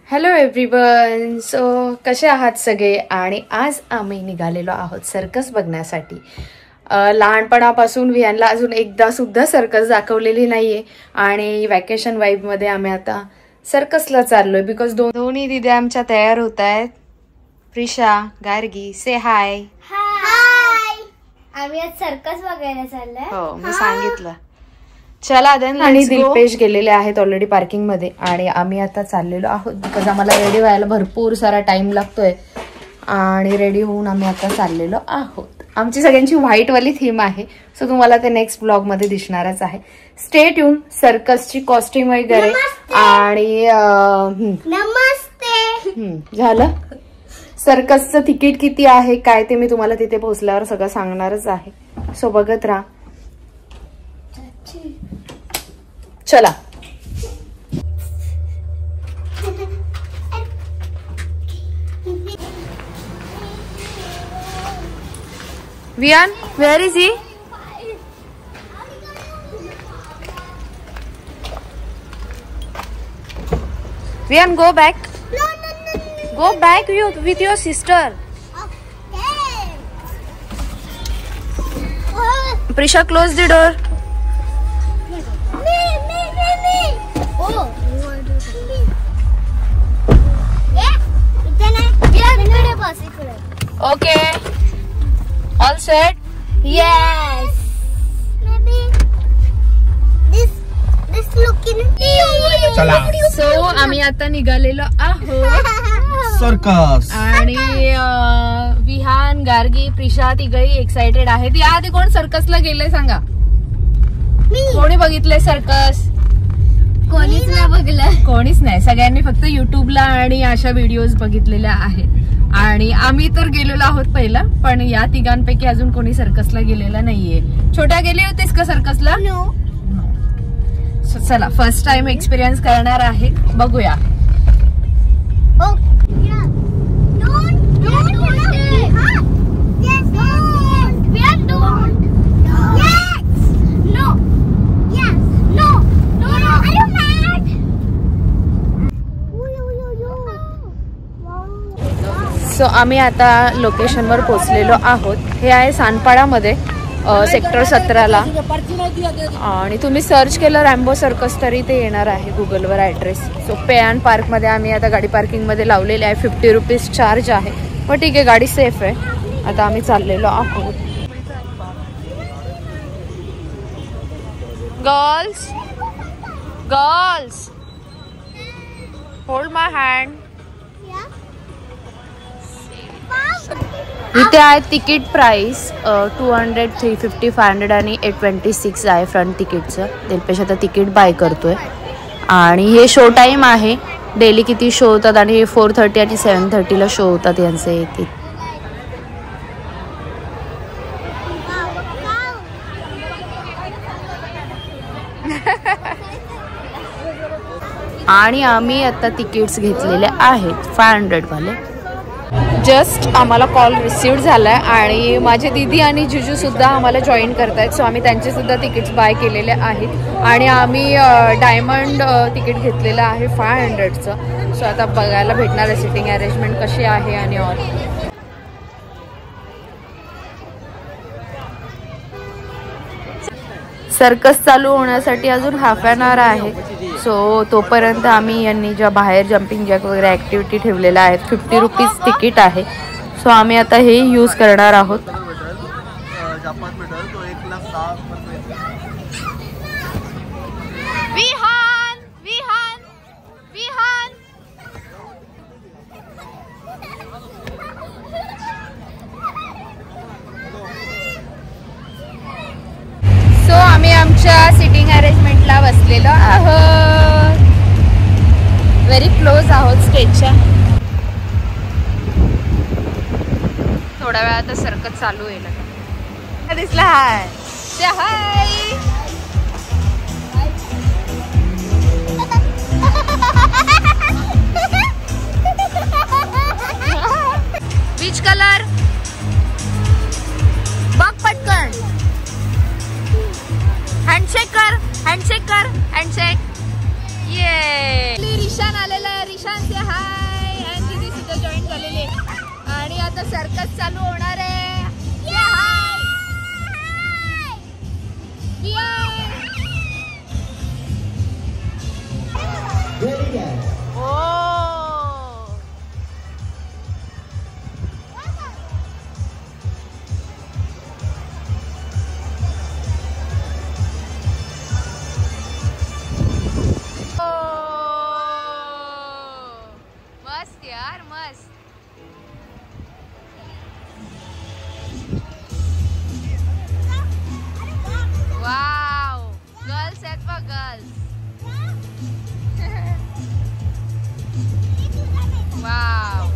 Hello everyone. सो कसे आहात सगळे? आणि आज आम्ही निघालेलो आहोत सर्कस बघण्यासाठी. लहानपणापासून विहानला अजून एकदा सुद्धा सर्कस दाखवलेली नाहीये आणि वॅकेशन वाईबमध्ये आम्ही आता सर्कसला चाललोय. बिकॉज दोन्ही दिदी आमच्या तयार होत आहेत. प्रिशा, गार्गी, से हाय. हाय. आम्ही आज सर्कस बघायला चाललोय. हो, मी सांगितलं. चला देन. आणि दिलपेश गेलेले आहेत ऑलरेडी पार्किंग मध्ये आणि आम्ही आता चाललेलो आहोत. बिकॉज आम्हाला रेडी व्हायला भरपूर सारा टाइम लागतोय आणि रेडी होऊन आम्ही आता चाललेलो आहोत. आमची सगळ्यांची व्हाईट वाली थीम आहे. सो तुम्हाला ते नेक्स्ट ब्लॉग मध्ये दिसणारच आहे. Stay tune. सर्कसची कॉस्ट्युम वगैरे आणि नमस्ते झालं. सर्कसचं तिकीट किती आहे काय ते मी तुम्हाला तिथे पोहोचल्यावर सगळं सांगणारच आहे. सो बघत राहा. चला. Viaan, where is he? Vian, go back. No. Go back with your sister. Prisha, close the door. Okay. All set? Yes. Maybe this looking. चला. So आम्ही आता निघालेलो आहोत सर्कस. आणि विहान, गार्गी, प्रिशा तिघही एक्साइटेड आहेत. या आधी कोण सर्कसला गेले सांगा? कोणी बघितलंय सर्कस? कोणीच नाही बघलं. कोणीच नाही. सगळ्यांनी फक्त युट्यूबला आणि अशा व्हिडिओज बघितलेल्या आहेत. आणि आम्ही तर गेलेलो आहोत पहिला, पण या तिघांपैकी अजून कोणी सर्कसला गेलेला नाहीये. छोट्या गेली होतीस का सर्कसला? नो. चला, फर्स्ट टाइम एक्सपिरियन्स करणार आहे. बघूया. सो आम्ही आता लोकेशनवर पोहोचलेलो आहोत. हे आहे सानपाडामध्ये, सेक्टर 17ला. आणि तुम्ही सर्च केलं रॅम्बो सर्कस तरी ते येणार आहे गुगलवर ॲड्रेस. सो पे अँड पार्कमध्ये आम्ही आता गाडी पार्किंगमध्ये लावलेली आहे. 50 रुपीज चार्ज आहे, पण ठीक आहे, गाडी सेफ आहे. आता आम्ही चाललेलो आहोत. Girls hold my hand. इथे आहे तिकीट प्राइस 200, 350, 500 आणि 826 आहे फ्रंट तिकीटचं. दिलपेश आता तिकीट बाय करतोय. आणि हे शो टाईम आहे. डेली किती शो होतात आणि 4:30 आणि 7:30ला शो होतात यांचे येतील. आणि आम्ही आता तिकीट्स घेतलेले आहेत 500 वाले. जस्ट आम्हाला कॉल रिसिव्ह झालाय आणि माझे दीदी आणि जिजू सुद्धा आम्हाला जॉईन करतायत. सो आम्ही त्यांचे सुद्धा तिकीट्स बाय केलेले आहेत आणि आम्ही डायमंड तिकीट घेतलेलं आहे 500चं. सो आता बघायला भेटणार आहे सिटिंग अरेंजमेंट कशी आहे आणि ऑल. सर्कस चालू होण्यासाठी अजून हाफ ॲन आवर आहे. सो तोपर्यंत आम्ही यांनी ज्या बाहेर जम्पिंग जॅक वगैरे ॲक्टिव्हिटी ठेवलेल्या आहेत, 50 रुपीज तिकीट आहे. सो आम्ही आता हे यूज करणार आहोत. सो आम्ही आमच्या सिटिंग अरेंजमेंटला बसलेलो आहोत. व्हेरी क्लोज आहोत स्टेजच्या. थोड्या वेळात सर्कस चालू होईल. दिसला हाय हाय. Which colour? बघ पटकन. हँडशेक कर. हँडशेक. ये रिशान आलेला आहे. रिशान से हाय. आता सर्कस चालू होणार आहे. मस्त यार मस्त. वाव गर्ल्स आहेत बघ गर्ल्स. वाव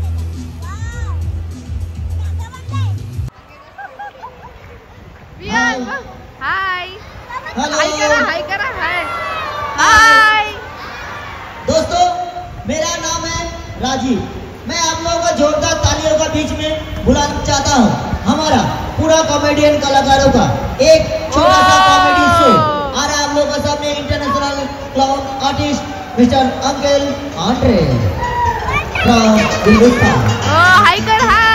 हाय हाय करा हाय करा हाय हाय. दोस्तों मेरा नाम है राजीव. मैं आप लोगों को जोरदार तालियों का बीच में बुलाना चाहता हूँ. हमारा पूरा कॉमेडियन कलाकारों का एक छोटा सा कॉमेडी शो आ रहा है आप लोगों के सामने. International clown artist mister uncle Andre from Hindustan. Hi कर hi.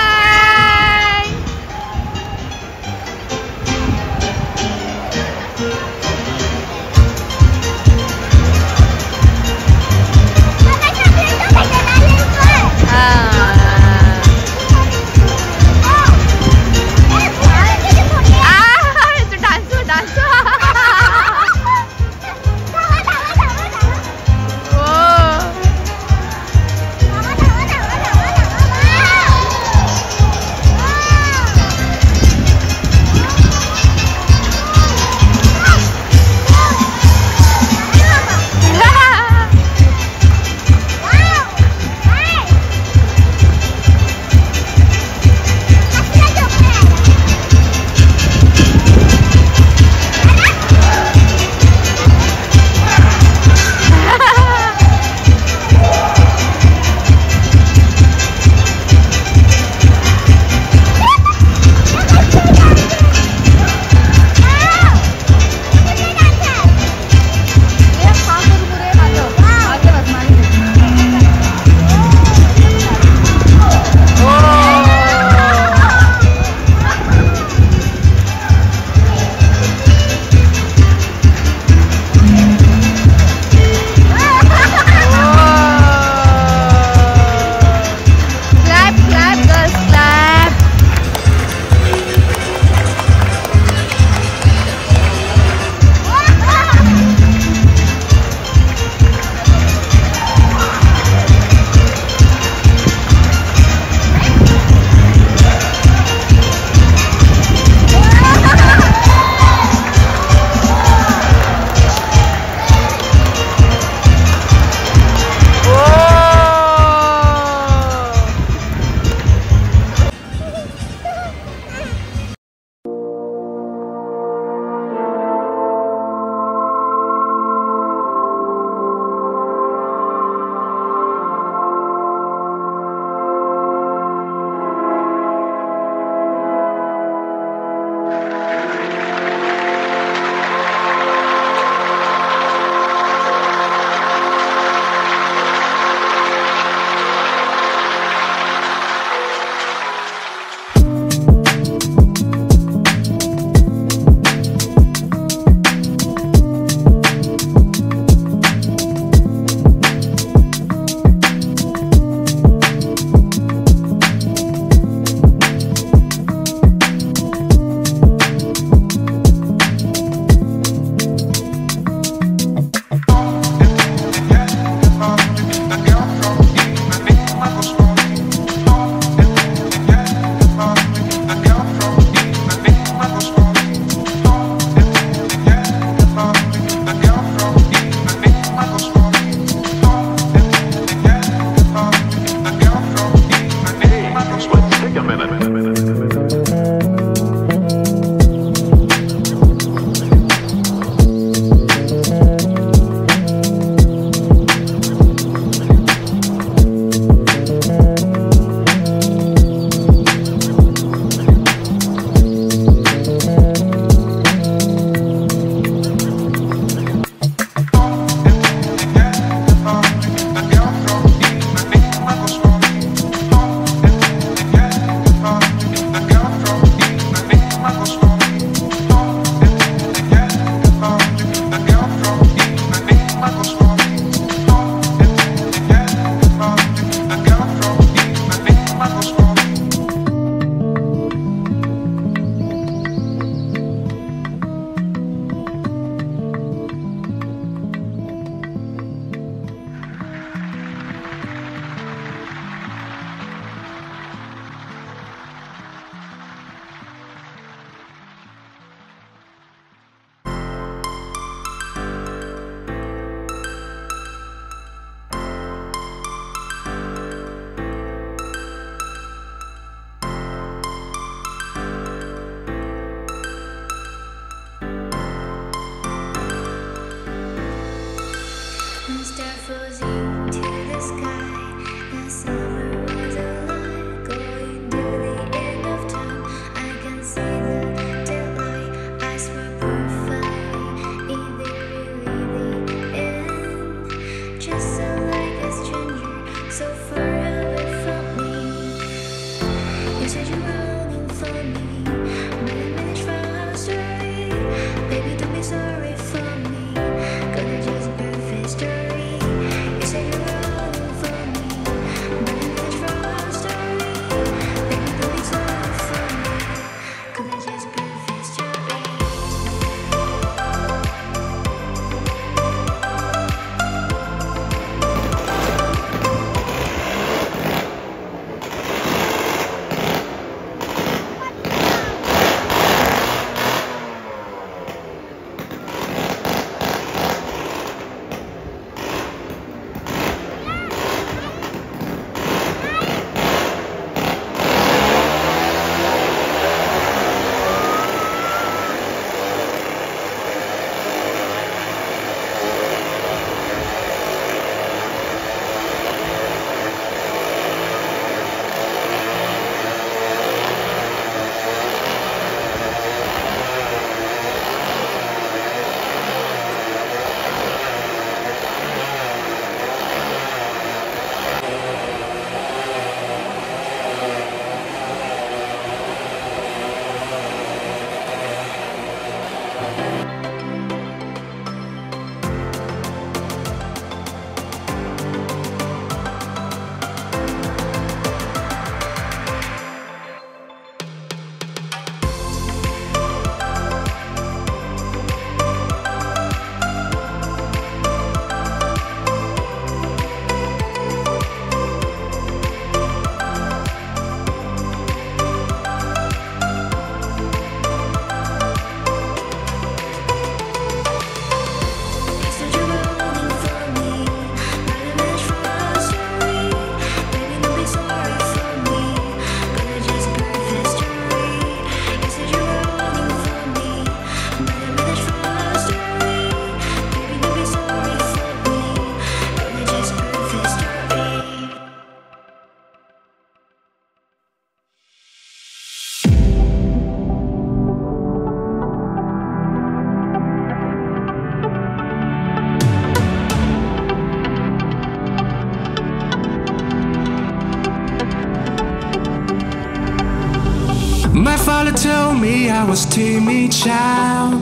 My father told me I was timid child.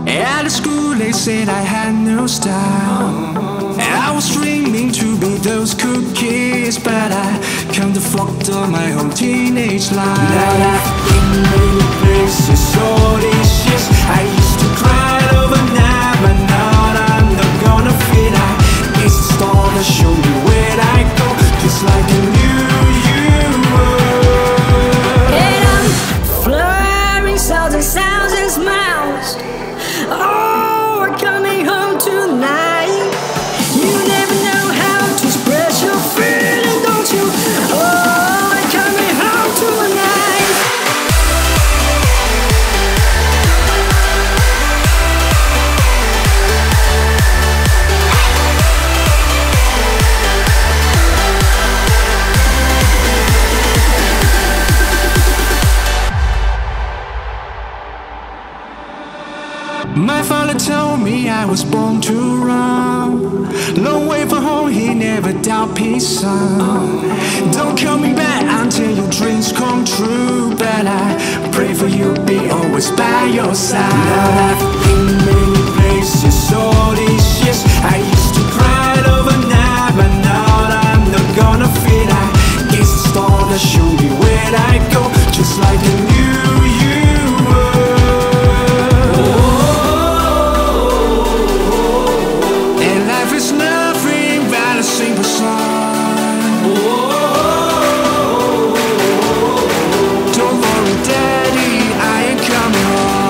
At the school they said I had no style. I was dreaming to be those cool kids, but I can't afford my own teenage life. Now I've been many places, so these years I used to cry overnight, but now I'm not gonna fit. It's the star that show me where I go, just like I knew you were. And I'm fluttering sounds and sounds and smiles. Oh, we're coming home tonight. You never know how to express your feeling, don't you? Oh, we're coming home tonight. My father told me I was born to run. Long way from home, he never doubt his son. Don't call me back until your dreams come true, but I pray for you, be always by your side. Now I've been many places, all these years I used to cry overnight, but now I'm not gonna fit. It's the star that show me where I go, just like I knew you were. Simple song. Don't worry, Daddy, I ain't coming home.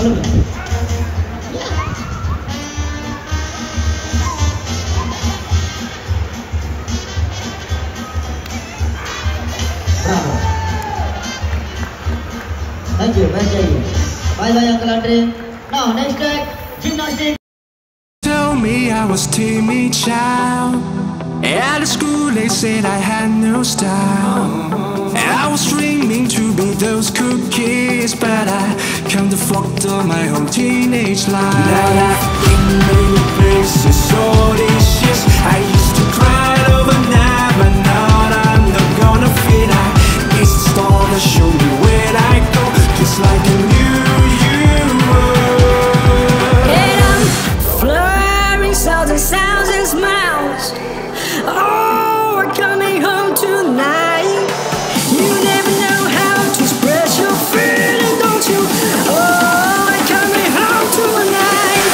follow me. Bravo. Thank you. Bye bye, Uncle Andre. Now next track, gymnastics. Tell me I was timid child. At school they said I had no style. I was dreaming to be those cool kids, but I can't afford my whole teenage life. Now I've been many places, all these years I used to cry overnight, but now I'm not gonna fit. It's the star that show me where I go, just like I knew you were. And I'm flying south and sounds and smiles. Oh, we're coming home tonight. You never know how to express your feeling, don't you? Oh, we're coming home tonight.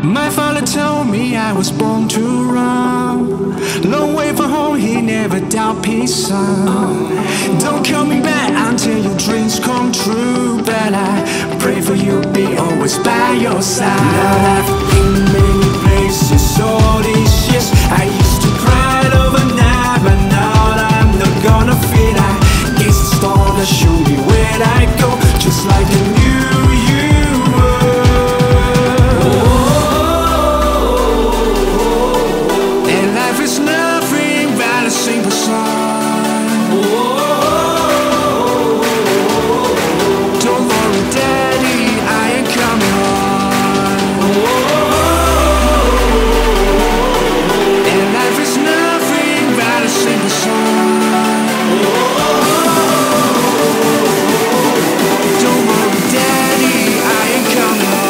My father told me I was born to run. Long way from home, he never doubt peace, son. Don't call me back until your dreams come true, but I pray for you, be always by your side. Now I've been many places, all these years I used to cry overnight, but now I'm not gonna fit. It's the star that show me where I go, just like I knew you were. It's nothing but a simple song. Don't worry, Daddy, I ain't coming home. And life is nothing but a simple song. Don't worry, Daddy, I ain't coming home.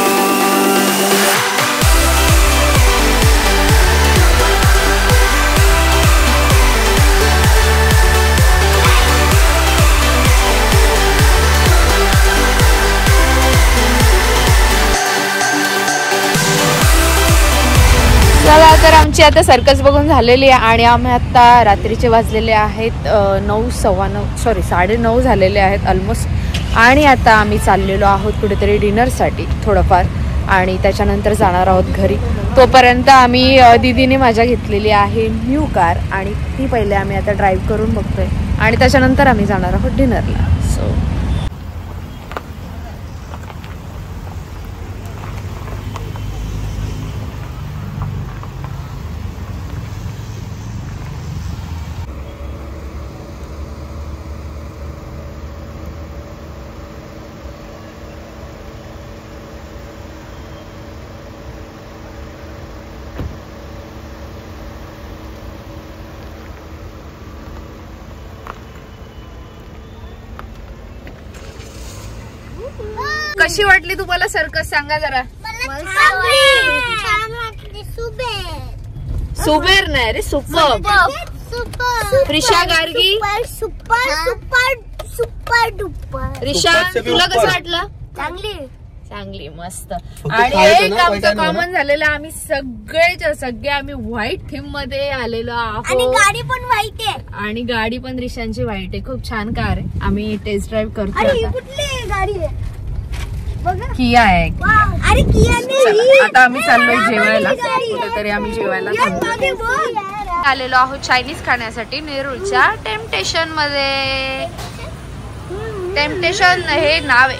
चला तर आमची आता circus बघून झालेली आहे आणि आम्ही आता रात्रीचे वाजलेले आहेत 9:15 झालेले आहेत ऑलमोस्ट. आणि आता आम्ही चाललेलो आहोत कुठेतरी डिनरसाठी थोडंफार आणि त्याच्यानंतर जाणार आहोत घरी. तोपर्यंत आम्ही दीदीने माझ्या घेतलेली आहे न्यू कार आणि ती पहिले आम्ही आता ड्राईव्ह करून बघतोय आणि त्याच्यानंतर आम्ही जाणार आहोत डिनरला. सो कशी वाटली तुम्हाला सर्कस सांगा जरा. सुबेर नाही रे, super. Risha Gargi super duper. Risha तुला कसं वाटलं? चांगली मस्त. आणि एक आमचं कॉमन झालेलं, आम्ही सगळे आम्ही व्हाईट थीम मध्ये आलेलो आहोत आणि गाडी पण व्हाईट आहे आणि गाडी पण रिशांची व्हाईट आहे. खूप छान कार आहे. आम्ही टेस्ट ड्राईव्ह करतो. कुठली गाडी आहे? किया आहे. अरे किया. आता आम्ही चाललोय जेवायला कुठेतरी. आम्ही जेवायला आलेलो आहोत चायनीज खाण्यासाठी नेरूळच्या टेम्पटेशन मध्ये. टेम्पटेशन हे नाव आहे.